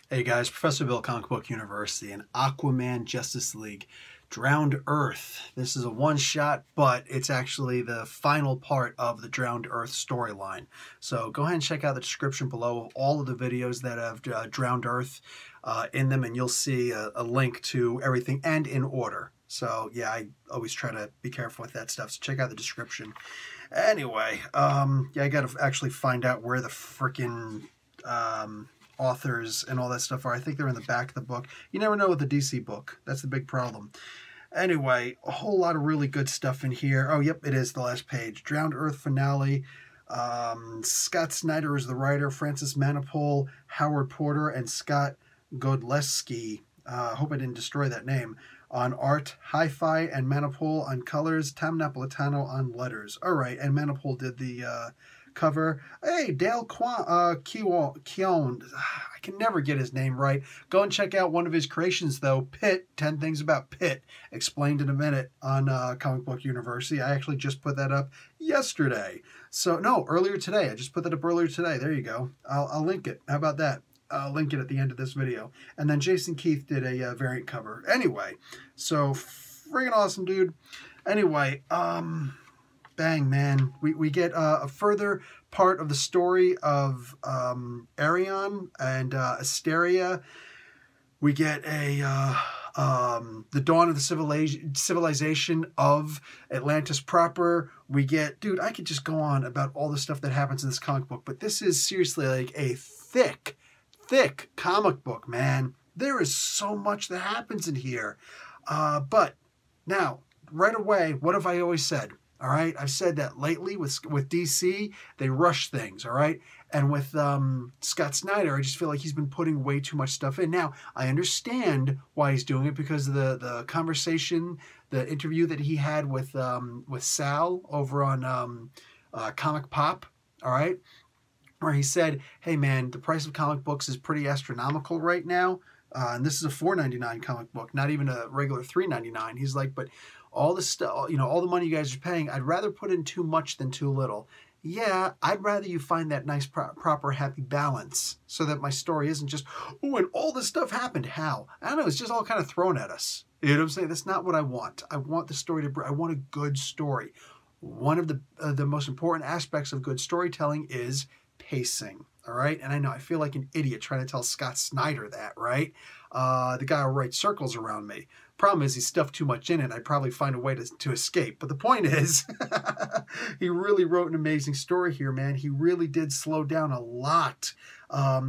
Hey guys, Professor Bill, Comic Book University, and Aquaman-Justice League, Drowned Earth. This is a one-shot, but it's actually the final part of the Drowned Earth storyline. So go ahead and check out the description below of all of the videos that have Drowned Earth in them, and you'll see a link to everything and in order. So yeah, I always try to be careful with that stuff, so check out the description. Anyway, yeah, I gotta actually find out where the frickin' authors and all that stuff are. I think they're in the back of the book. You never know with the DC book. That's the big problem. Anyway, a whole lot of really good stuff in here. Oh, yep, it is the last page. Drowned Earth finale. Scott Snyder is the writer. Francis Manapul, Howard Porter, and Scott Godlewski. Hope I didn't destroy that name. On art, Hi-Fi, and Manapul on colors. Tom Napolitano on letters. All right, and Manapul did the cover. Hey, Dale Keown. I can never get his name right. Go and check out one of his creations, though. Pitt, 10 Things About Pitt, explained in a minute on Comic Book University. I actually just put that up yesterday. So, no, earlier today. I just put that up earlier today. There you go. I'll link it. How about that? I'll link it at the end of this video. And then Jason Keith did a variant cover. Anyway, so friggin' awesome, dude. Anyway, bang, man. We get a further part of the story of Arion and Asteria. We get the dawn of the civilization of Atlantis proper. We get, dude, I could just go on about all the stuff that happens in this comic book, but this is seriously like a thick comic book, man. There is so much that happens in here. But now, right away, what have I always said? All right, I've said that lately with DC, they rush things, all right? And with Scott Snyder, I just feel like he's been putting way too much stuff in. Now, I understand why he's doing it because of the conversation, the interview that he had with Sal over on Comic Pop, all right? Where he said, hey man, the price of comic books is pretty astronomical right now. And this is a $4.99 comic book, not even a regular $3.99. He's like, but all the stuff, you know, all the money you guys are paying, I'd rather put in too much than too little. Yeah, I'd rather you find that nice, proper, happy balance so that my story isn't just, oh, and all this stuff happened. How? I don't know. It's just all kind of thrown at us. You know what I'm saying? That's not what I want. I want the story to, I want a good story. One of the most important aspects of good storytelling is pacing. All right. And I know I feel like an idiot trying to tell Scott Snyder that, right? The guy will write circles around me. Problem is he stuffed too much in it. I'd probably find a way to escape. But the point is, he really wrote an amazing story here, man. He really did slow down a lot.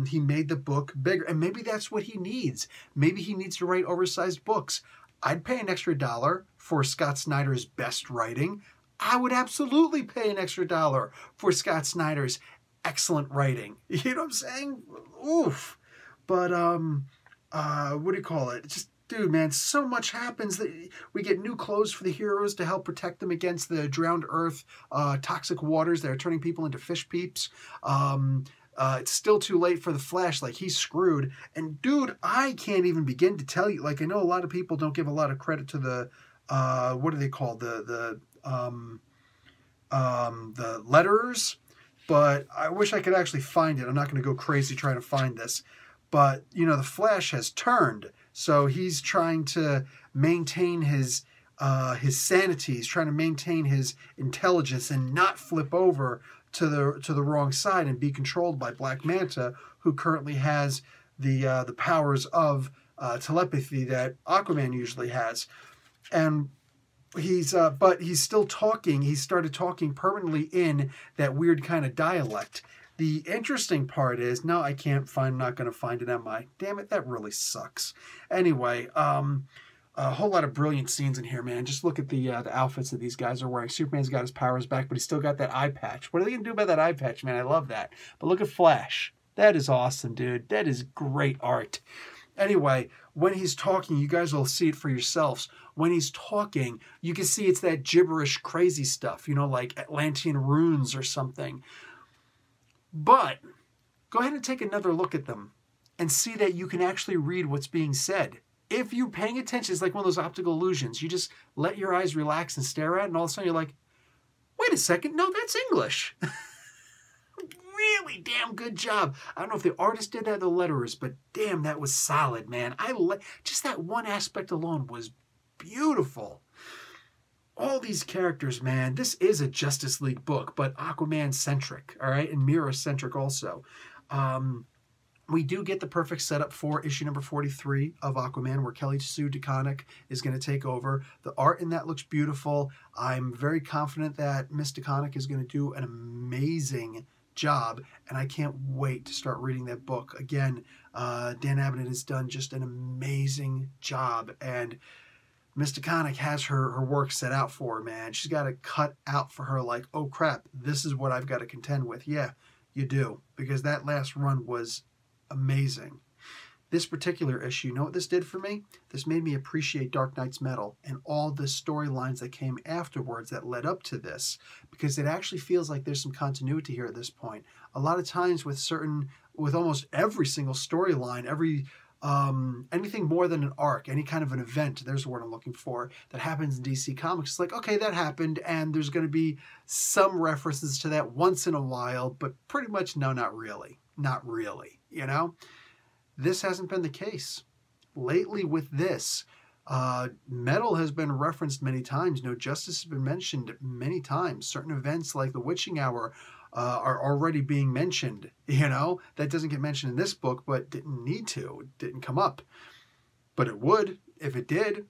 He made the book bigger. And maybe that's what he needs. Maybe he needs to write oversized books. I'd pay an extra $1 for Scott Snyder's best writing. I would absolutely pay an extra $1 for Scott Snyder's excellent writing. You know what I'm saying? Oof. But what do you call it? Just, dude, man, so much happens that we get new clothes for the heroes to help protect them against the drowned earth, toxic waters that are turning people into fish peeps. It's still too late for the Flash, like he's screwed. And dude, I can't even begin to tell you, like, I know a lot of people don't give a lot of credit to the what are they called? The letterers. But I wish I could actually find it. I'm not going to go crazy trying to find this. But, you know, the Flash has turned. So he's trying to maintain his sanity. He's trying to maintain his intelligence and not flip over to the wrong side and be controlled by Black Manta, who currently has the powers of telepathy that Aquaman usually has. And but he's still talking. He started talking permanently in that weird kind of dialect. The interesting part is, no, I can't find, I'm not going to find it, am I? Damn it, that really sucks. Anyway, a whole lot of brilliant scenes in here, man. Just look at the outfits that these guys are wearing. Superman's got his powers back, but he's still got that eye patch. What are they going to do about that eye patch, man? I love that. But look at Flash. That is awesome, dude. That is great art. Anyway, when he's talking, you guys will see it for yourselves. When he's talking, you can see it's that gibberish crazy stuff, you know, like Atlantean runes or something. But go ahead and take another look at them and see that you can actually read what's being said. If you're paying attention, it's like one of those optical illusions. You just let your eyes relax and stare at it, and all of a sudden you're like, wait a second, no, that's English. really damn good job. I don't know if the artist did that or the letterers, but damn, that was solid, man. Just that one aspect alone was beautiful. All these characters, man, this is a Justice League book, but Aquaman-centric, all right, and Mera-centric also. We do get the perfect setup for issue number 43 of Aquaman, where Kelly Sue DeConnick is going to take over. The art in that looks beautiful. I'm very confident that Miss DeConnick is going to do an amazing job, and I can't wait to start reading that book. Again, Dan Abnett has done just an amazing job, and Miss DeConnick has her work set out for her, man. She's got it cut out for her like, oh crap, this is what I've got to contend with. Yeah, you do, because that last run was amazing. This particular issue, you know what this did for me? This made me appreciate Dark Knight's Metal and all the storylines that came afterwards that led up to this, because it actually feels like there's some continuity here at this point. A lot of times with almost every single storyline, anything more than an arc, any kind of an event, there's the word I'm looking for, that happens in DC Comics, it's like, okay, that happened, and there's going to be some references to that once in a while, but pretty much no, not really. Not really, you know? This hasn't been the case. Lately with this, Metal has been referenced many times. No Justice has been mentioned many times. Certain events like the Witching Hour are already being mentioned, you know? That doesn't get mentioned in this book, but didn't need to. It didn't come up. But it would if it did.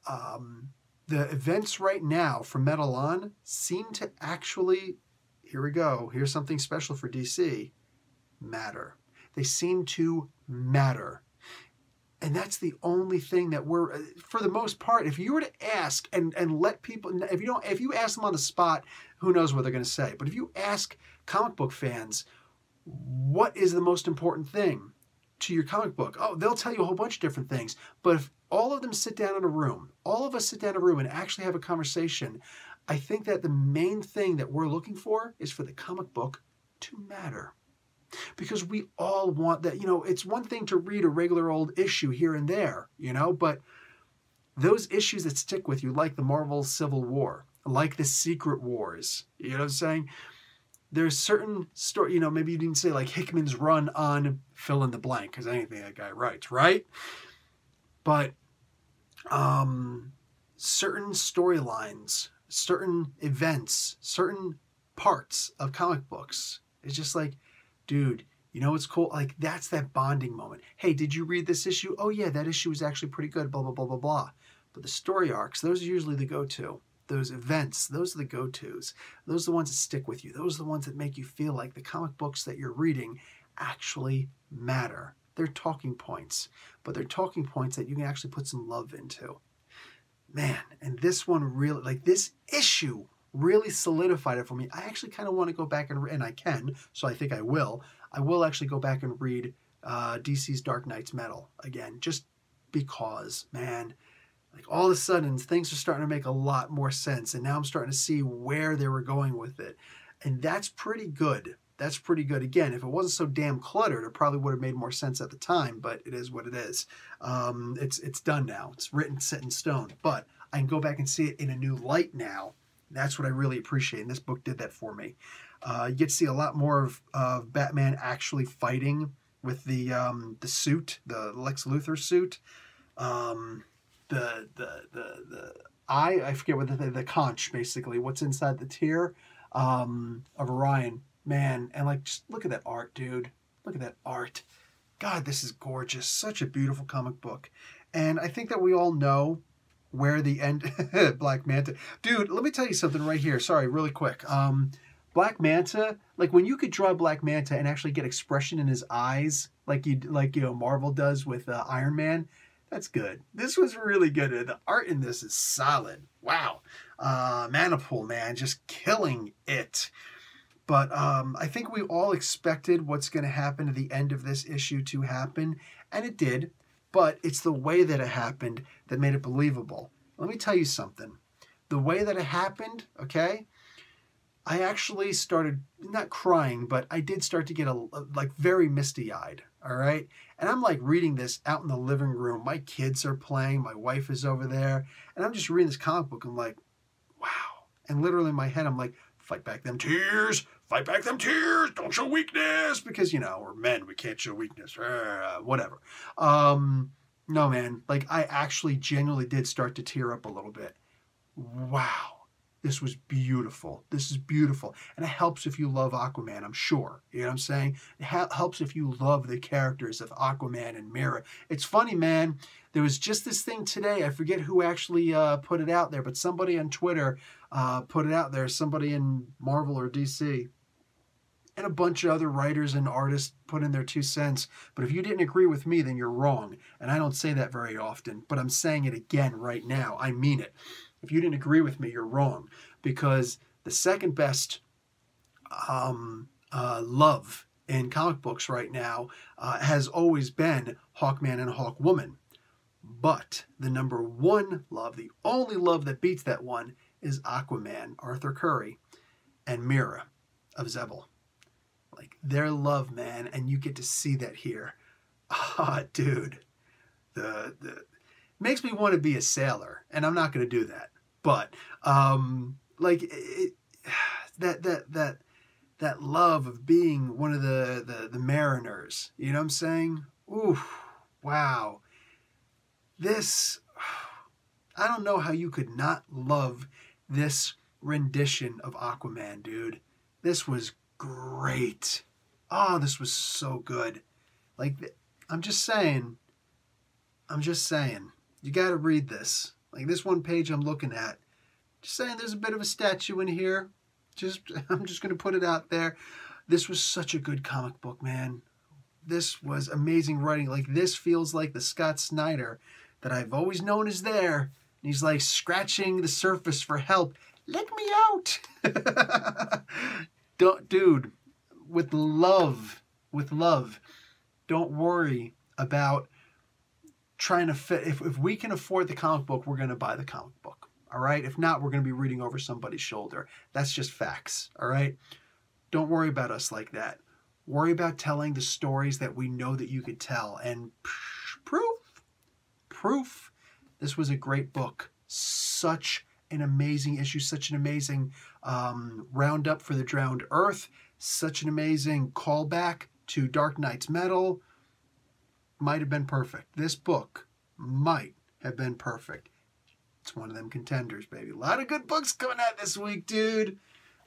The events right now from Metal on seem to actually, here we go, here's something special for DC, matter. They seem to matter. And that's the only thing that we're, for the most part, if you were to ask and let people, if you ask them on the spot, who knows what they're going to say. But if you ask comic book fans, what is the most important thing to your comic book? Oh, they'll tell you a whole bunch of different things. But if all of them sit down in a room, all of us sit down in a room and actually have a conversation, I think that the main thing that we're looking for is for the comic book to matter. Because we all want that, you know, it's one thing to read a regular old issue here and there, you know, but those issues that stick with you, like the Marvel Civil War, like the Secret Wars, you know what I'm saying? There's certain story, you know, maybe you didn't say like Hickman's run on fill in the blank, because anything that guy writes, right? But certain storylines, certain events, certain parts of comic books, it's just like, dude, you know what's cool? Like, that's that bonding moment. Hey, did you read this issue? Oh, yeah, that issue was actually pretty good, blah, blah, blah, blah, blah. But the story arcs, those are usually the go-to. Those events, those are the go-tos. Those are the ones that stick with you. Those are the ones that make you feel like the comic books that you're reading actually matter. They're talking points, but they're talking points that you can actually put some love into. Man, and this one really, like this issue really solidified it for me. I actually kind of want to go back and I can, so I think I will. I will actually go back and read DC's Dark Knight's Metal again, just because, man, like all of a sudden things are starting to make a lot more sense, and now I'm starting to see where they were going with it, and that's pretty good. That's pretty good. Again, if it wasn't so damn cluttered, it probably would have made more sense at the time, but it is what it is. It's done now. It's written, set in stone, but I can go back and see it in a new light now. That's what I really appreciate, and this book did that for me. You get to see a lot more of Batman actually fighting with the suit, the Lex Luthor suit, the eye. I forget what the conch, basically, what's inside the tear of Orion, man. And like, just look at that art, dude. Look at that art. God, this is gorgeous. Such a beautiful comic book, and I think that we all know where the end Black Manta, dude, let me tell you something right here. Sorry, really quick. Black Manta, like when you could draw Black Manta and actually get expression in his eyes, like you know Marvel does with Iron Man, that's good. This was really good. The art in this is solid. Wow. Manipool, man, just killing it. But I think we all expected what's going to happen at the end of this issue to happen, and it did. But it's the way that it happened that made it believable. Let me tell you something. The way that it happened, okay, I actually started, not crying, but I did start to get like very misty-eyed, all right? And I'm like reading this out in the living room. My kids are playing. My wife is over there. And I'm just reading this comic book. I'm like, wow. And literally in my head, I'm like, fight back them tears. fight back them tears, don't show weakness, because, you know, we're men, we can't show weakness, whatever. No, man, like, I actually genuinely did start to tear up a little bit. Wow. This was beautiful. This is beautiful. And it helps if you love Aquaman, I'm sure. You know what I'm saying? It helps if you love the characters of Aquaman and Mera. It's funny, man. There was just this thing today. I forget who actually put it out there, but somebody on Twitter put it out there. Somebody in Marvel or DC. And a bunch of other writers and artists put in their 2 cents. But if you didn't agree with me, then you're wrong. And I don't say that very often, but I'm saying it again right now. I mean it. If you didn't agree with me, you're wrong. Because the second best love in comic books right now has always been Hawkman and Hawkwoman. But the number 1 love, the only love that beats that one, is Aquaman, Arthur Curry, and Mera of Zebel. Like, their love, man, and you get to see that here. Ah, dude. The makes me want to be a sailor, and I'm not going to do that. But like that love of being one of the mariners, you know what I'm saying? Ooh, wow. This, I don't know how you could not love this rendition of Aquaman, dude. This was great. Oh, this was so good. Like, I'm just saying, you got to read this. Like, this one page I'm looking at, just saying there's a bit of a statue in here. I'm just going to put it out there. This was such a good comic book, man. This was amazing writing. Like, this feels like the Scott Snyder that I've always known is there. And he's like scratching the surface for help. Let me out. Dude, with love, don't worry about trying to fit. If we can afford the comic book, we're going to buy the comic book. All right? If not, we're going to be reading over somebody's shoulder. That's just facts. All right? Don't worry about us like that. Worry about telling the stories that we know that you could tell. And proof. This was a great book. Such an amazing issue. Such an amazing roundup for the Drowned Earth. Such an amazing callback to Dark Knight's Metal. Might have been perfect. This book might have been perfect. It's one of them contenders, baby. A lot of good books coming out this week, dude.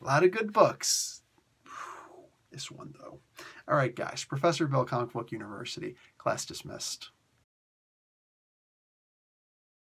A lot of good books. This one, though. All right, guys. Professor Bill, Comic Book University. Class dismissed.